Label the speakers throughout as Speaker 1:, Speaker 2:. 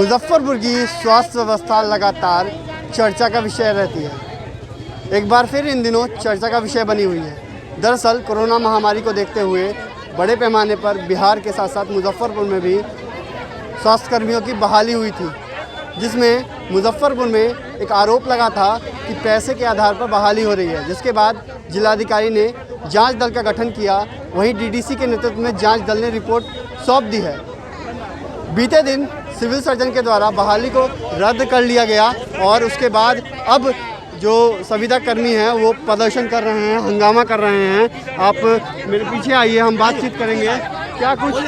Speaker 1: मुजफ्फरपुर की स्वास्थ्य व्यवस्था लगातार चर्चा का विषय रहती है। एक बार फिर इन दिनों चर्चा का विषय बनी हुई है। दरअसल कोरोना महामारी को देखते हुए बड़े पैमाने पर बिहार के साथ साथ मुजफ्फरपुर में भी स्वास्थ्य कर्मियों की बहाली हुई थी, जिसमें मुजफ्फरपुर में एक आरोप लगा था कि पैसे के आधार पर बहाली हो रही है, जिसके बाद जिलाधिकारी ने जांच दल का गठन किया। वहीं डीडीसी के नेतृत्व में जांच दल ने रिपोर्ट सौंप दी है। बीते दिन सिविल सर्जन के द्वारा बहाली को रद्द कर लिया गया और उसके बाद अब जो संविदा कर्मी हैं वो प्रदर्शन कर रहे हैं, हंगामा कर रहे हैं। आप मेरे पीछे आइए, हम बातचीत करेंगे। क्या कुछ
Speaker 2: हम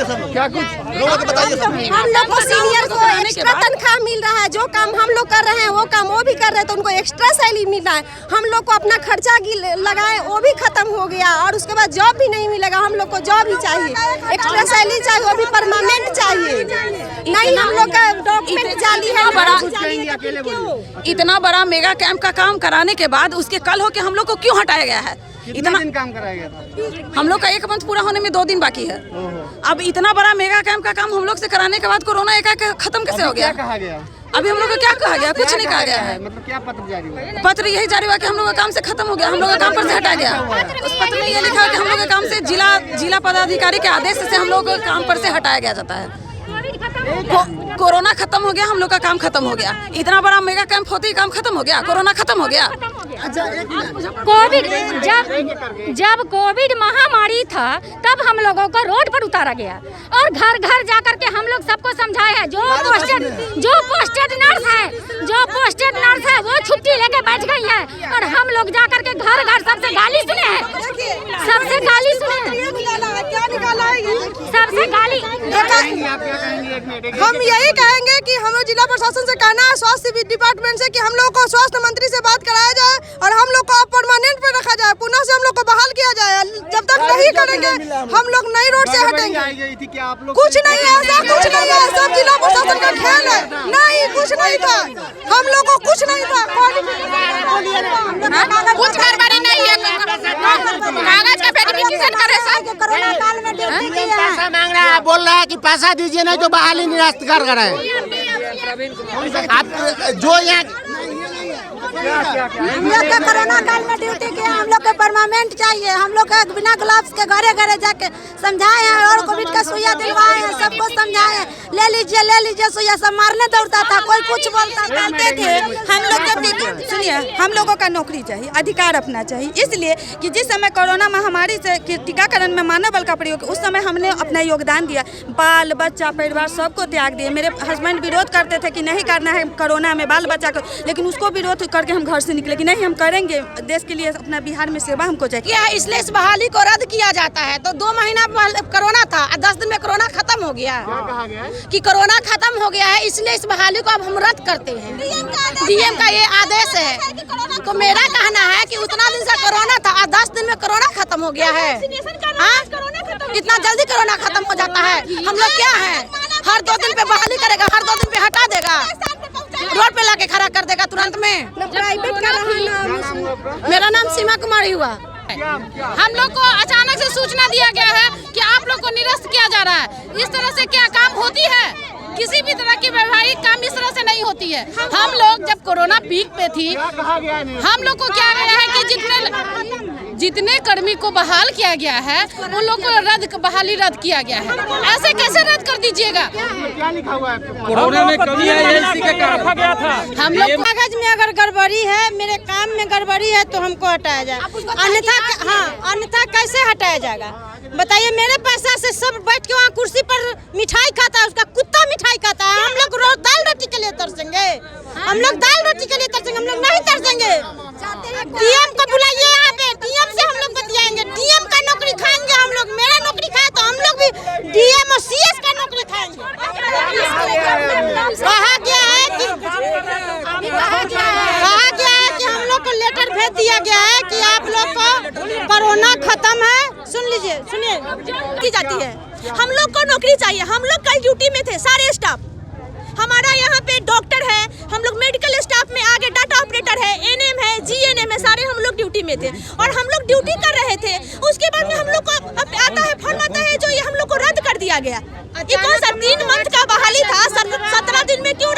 Speaker 2: लोग को सीनियर को एक्स्ट्रा तनख्वाह मिल रहा है। जो काम हम लोग कर रहे हैं वो काम वो भी कर रहे हैं, तो उनको एक्स्ट्रा सैलरी मिल रहा है। हम लोग को अपना खर्चा लगाए वो भी खत्म हो गया और उसके बाद जॉब भी नहीं मिलेगा। हम लोग को जॉब ही चाहिए, एक्स्ट्रा सैलरी चाहिए, वो भी परमानेंट चाहिए। नहीं हम लोग का डॉक्यूमेंट जाली है।
Speaker 3: इतना बड़ा मेगा कैंप का काम कराने के बाद उसके कल हो के हम लोग को क्यों हटाया गया है?
Speaker 1: इतना दिन काम कराया गया था?
Speaker 3: हम लोग का 1 मंथ पूरा होने में 2 दिन बाकी है। अब इतना बड़ा मेगा कैंप का काम हम लोग से कराने के बाद कोरोना एकाएक खत्म कैसे हो गया?
Speaker 1: क्या कहा गया?
Speaker 3: अभी हम लोग को क्या कहा गया? कुछ नहीं कहा गया है।
Speaker 1: मतलब क्या पत्र जारी हुआ?
Speaker 3: पत्र यही जारी हुआ कि हम लोग का काम से खत्म हो गया, हम लोग का काम पर से हटाया गया। उस पत्र में ये लिखा है कि हम लोग के काम से जिला पदाधिकारी के आदेश से हम लोग को काम पर से हटाया गया जाता है। कोरोना खत्म हो गया, हम लोग का काम खत्म हो गया। इतना बड़ा मेगा कैंप होते ही काम खत्म हो गया, कोरोना खत्म हो गया।
Speaker 4: कोविड जब कोविड महामारी था तब हम लोगों को रोड पर उतारा गया और घर घर जाकर के हम लोग सबको समझाया है। जो पोस्टेड नर्स है वो छुट्टी लेके बैठ गई है और हम लोग जाकर के घर घर सबसे गाली सुने हैं, सबसे गाली सुने हैं, सबसे गाली।
Speaker 2: हम यही कहेंगे कि हमें जिला प्रशासन से कहना है, स्वास्थ्य डिपार्टमेंट से, कि हम लोग को स्वास्थ्य मंत्री से बात कराया जाए और हम लोग को परमानेंट पे रखा जाए, पुनः से हम लोग को बहाल किया जाए। जब तक नहीं करेंगे हम लोग नई रोड से हटेंगे। कुछ नहीं है ऐसा, कुछ नहीं है, सब जिला प्रशासन का खेल है। नहीं कुछ नहीं था, हम लोग को कुछ नहीं था,
Speaker 3: कुछ गड़बड़ी नहीं है। कागज का वेरिफिकेशन करे सब।
Speaker 2: कोरोना काल में ड्यूटी की है।
Speaker 5: पैसा मांग रहा है, बोल रहा है कि पैसा दीजिए नहीं तो बहाली निरस्त कर रहे हैं। आप जो यहाँ
Speaker 2: हम लोग का कोरोना काल में ड्यूटी किया, हम लोग को परमानेंट चाहिए। हम लोग का बिना ग्लव्स के घरे घरे जाके समझाए हैं और कोविड का सुइया दिलवाए हैं, सबको समझाए हैं। ले लीजिए सुइया। सब मारने दौड़ता था, कोई कुछ बोलता था।
Speaker 6: हम लोग जब सुनिए, हम लोगों का नौकरी चाहिए, अधिकार अपना चाहिए। इसलिए कि जिस समय कोरोना महामारी से टीकाकरण में मानव बल का प्रयोग, उस समय हमने अपना योगदान दिया। बाल बच्चा परिवार सबको त्याग दिए। मेरे हस्बैंड विरोध करते थे कि नहीं करना है कोरोना में बाल बच्चा को, लेकिन उसको विरोध करके हम घर से निकले कि नहीं हम करेंगे, देश के लिए, अपना बिहार में सेवा हमको चाहिए।
Speaker 3: इसलिए इस बहाली को रद्द किया जाता है। तो 2 महीना कोरोना था, 10 दिन में कोरोना खत्म हो गया कि कोरोना खत्म हो गया है, इसलिए इस बहाली को अब हम रद्द करते हैं। डीएम का ये आदेश है। तो मेरा कहना है कि उतना दिन से कोरोना था, 10 दिन में कोरोना खत्म हो गया है। इतना जल्दी कोरोना खत्म हो जाता है? हम लोग क्या है, हर 2 दिन पे बहाली करेगा, हर 2 दिन पे हटा देगा, रोड पे लाके खड़ा कर देगा तुरंत में। मेरा नाम सीमा कुमारी हुआ। हम लोग को अचानक से सूचना दिया गया है कि आप लोग को निरस्त किया जा रहा है। इस तरह से क्या काम होती है? किसी भी तरह की वैवाहिक काम इस तरह से नहीं होती है। हम लोग जब कोरोना पीक पे थी, हम लोग को क्या गया है कि जितने कर्मी को बहाल किया गया है उन लोग को बहाली रद्द किया गया है। ऐसे कैसे रद्द कर दीजिएगा?
Speaker 7: कोरोना में कमी आई, इसी के कारण रखा गया था।
Speaker 2: हम लोग कागज में अगर गड़बड़ी है, मेरे काम में गड़बड़ी है तो हमको हटाया जाए, अन्यथा कैसे हटाया जाएगा बताइए? मेरे पैसा से सब बैठ के वहाँ कुर्सी पर मिठाई खाता है, उसका कुत्ता मिठाई खाता है। हम लोग रोज दाल रोटी के लिए तरसेंगे? हम लोग दाल रोटी के लिए तरसेंगे? हम लोग नहीं तरसेंगे। डीएम को बुलाइए यहाँ पे, डीएम से हम लोग बतियाएंगे। डीएम का नौकरी खाएंगे हम लोग। मेरा नौकरी खाए तो हम लोग भी डीएम और सीएस का नौकरी खाएंगे। कहा गया है कि हम लोग को लेटर भेज दिया गया है कि आप लोग को कोरोना खत्म है। सुनिए की जाती है। हम लोग को नौकरी चाहिए। हम लोग कल ड्यूटी में थे, सारे स्टाफ। हमारा यहाँ पे डॉक्टर है, हम लोग मेडिकल स्टाफ में आगे डाटा ऑपरेटर है, एनएम है, जीएनएम है, सारे हम लोग ड्यूटी में थे और हम लोग ड्यूटी कर रहे थे। उसके बाद में हम लोग को आता है फोन आता है जो ये हम लोग को रद्द कर दिया गया। ये कौन सा 3 मंथ का बहाली था, 17 दिन में क्यों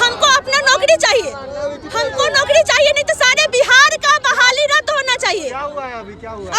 Speaker 3: हमको अपना नौकरी चाहिए, हमको नौकरी चाहिए, नहीं तो सारे बिहार का बहाली रद्द होना चाहिए।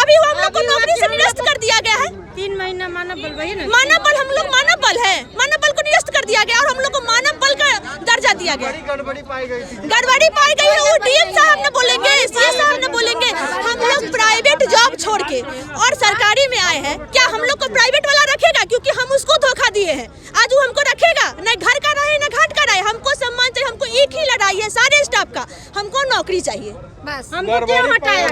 Speaker 3: अभी वो हम लोग को नौकरी से निरस्त कर दिया गया है।
Speaker 2: 3 महीना मानव बल वही ना,
Speaker 3: मानव बल, हम लोग मानव बल है, मानव बल को निरस्त कर दिया गया और हम लोग को मानव बल का दर्जा दिया गया।
Speaker 1: गड़बड़ी पाई गई थी,
Speaker 3: गड़बड़ी पाई गई है, वो डीएम साहब ने बोलेंगे, सीएस साहब ने बोलेंगे। हम लोग प्राइवेट जॉब छोड़ के और सरकारी में आए हैं, क्या हम लोग को प्राइवेट वाला रखेगा? क्योंकि हम उसको धोखा दिए हैं, आज वो हमको रखेगा? न घर का रहे न घाट का रहे, हमको सम्मान चाहिए, हमको एक ही लड़ाई है सारे स्टाफ का, हमको नौकरी चाहिए बस।
Speaker 2: हमको क्यों हटाया?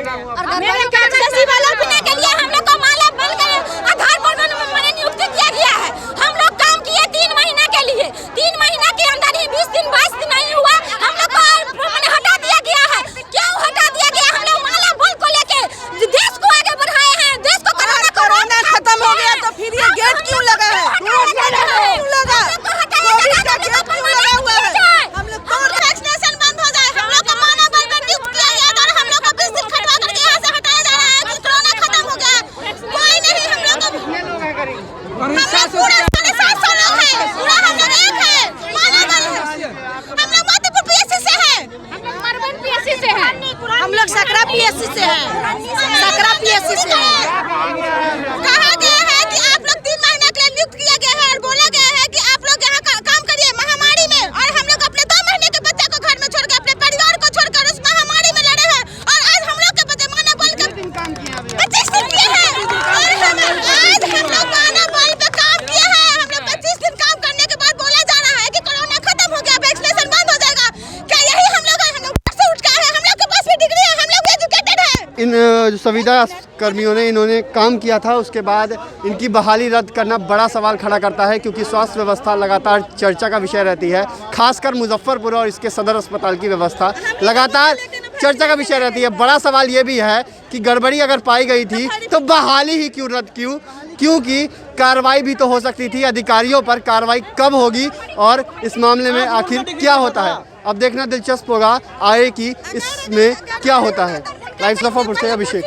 Speaker 3: एसएससी वाला बनने के लिए हम लोग को माला बल का आधार पर मैंने नियुक्ति किया गया है। हम लोग काम किए 3 महीने के लिए, 3 महीने के अंदर ही 20 दिन 22 दिन नहीं हुआ, हम लोग को हटा दिया गया है। क्यों हटा दिया गया? हम लोग माला बल को लेके देश को आगे बढ़ाए हैं, देश को कोरोना खत्म हो गया तो फिर ये गेट क्यों लगा है? क्यों लगा? कोविड का गेट क्यों लगा हुआ है? हम लोग को वैक्सीनेशन बंद हो जाए, हम लोग को माला बल में नियुक्त किया गया और हम लोग को 20 दिन खटवा करके यहाँ से हटाया जा रहा है कि कोरोना खत्म हो गया। कोई नहीं, हम लोग को हम लोग पूरा 700 लोग हैं, पूरा हम लोग एक है, माला बल है। हम लोग मध्यपुर पीएससी से है,
Speaker 4: पीएससी से है,
Speaker 3: हम लोग सकरा पीएससी से है, सकरा पीएससी से है। कहा गया है कि आप लोग 3 महीने के लिए नियुक्त किया गया है और बोला गया है कि आप लोग यहाँ काम करिए महामारी में, और हम लोग अपने 2 महीने के बच्चे को घर में छोड़ के अपने परिवार को छोड़कर उस महामारी में लड़े हैं और आज हम लोग के बच्चे मानव बल का 25 दिन किए हैं और आज हम लोग मानव बल पे काम किए हैं। हम लोग 25 दिन काम करने के बाद बोला जा रहा है कि कोरोना खत्म हो गया, वैक्सीनेशन बंद हो जाएगा। क्या यही हम लोग से उठ है? हम लोग के पास भी डिग्री है, हम लोग एजुकेटेड है।
Speaker 1: इन जो संविदा कर्मियों ने इन्होंने काम किया था, उसके बाद इनकी बहाली रद्द करना बड़ा सवाल खड़ा करता है, क्योंकि स्वास्थ्य व्यवस्था लगातार चर्चा का विषय रहती है। खासकर मुजफ्फरपुर और इसके सदर अस्पताल की व्यवस्था लगातार चर्चा का विषय रहती है। बड़ा सवाल ये भी है कि गड़बड़ी अगर पाई गई थी तो बहाली ही क्यों रद्द क्यों? क्योंकि कार्रवाई भी तो हो सकती थी, अधिकारियों पर कार्रवाई कब होगी और इस मामले में आखिर क्या होता है, अब देखना दिलचस्प होगा आगे कि इसमें क्या होता है। लाइव मुजफ्फरपुर से अभिषेक।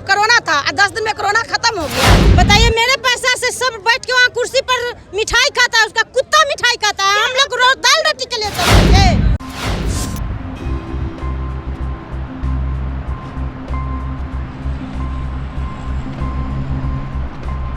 Speaker 3: कोरोना था, 10 दिन में कोरोना खत्म हो गया।
Speaker 2: बताइए मेरे पैसा से सब बैठ के वहाँ कुर्सी पर मिठाई खाता है, उसका कुत्ता मिठाई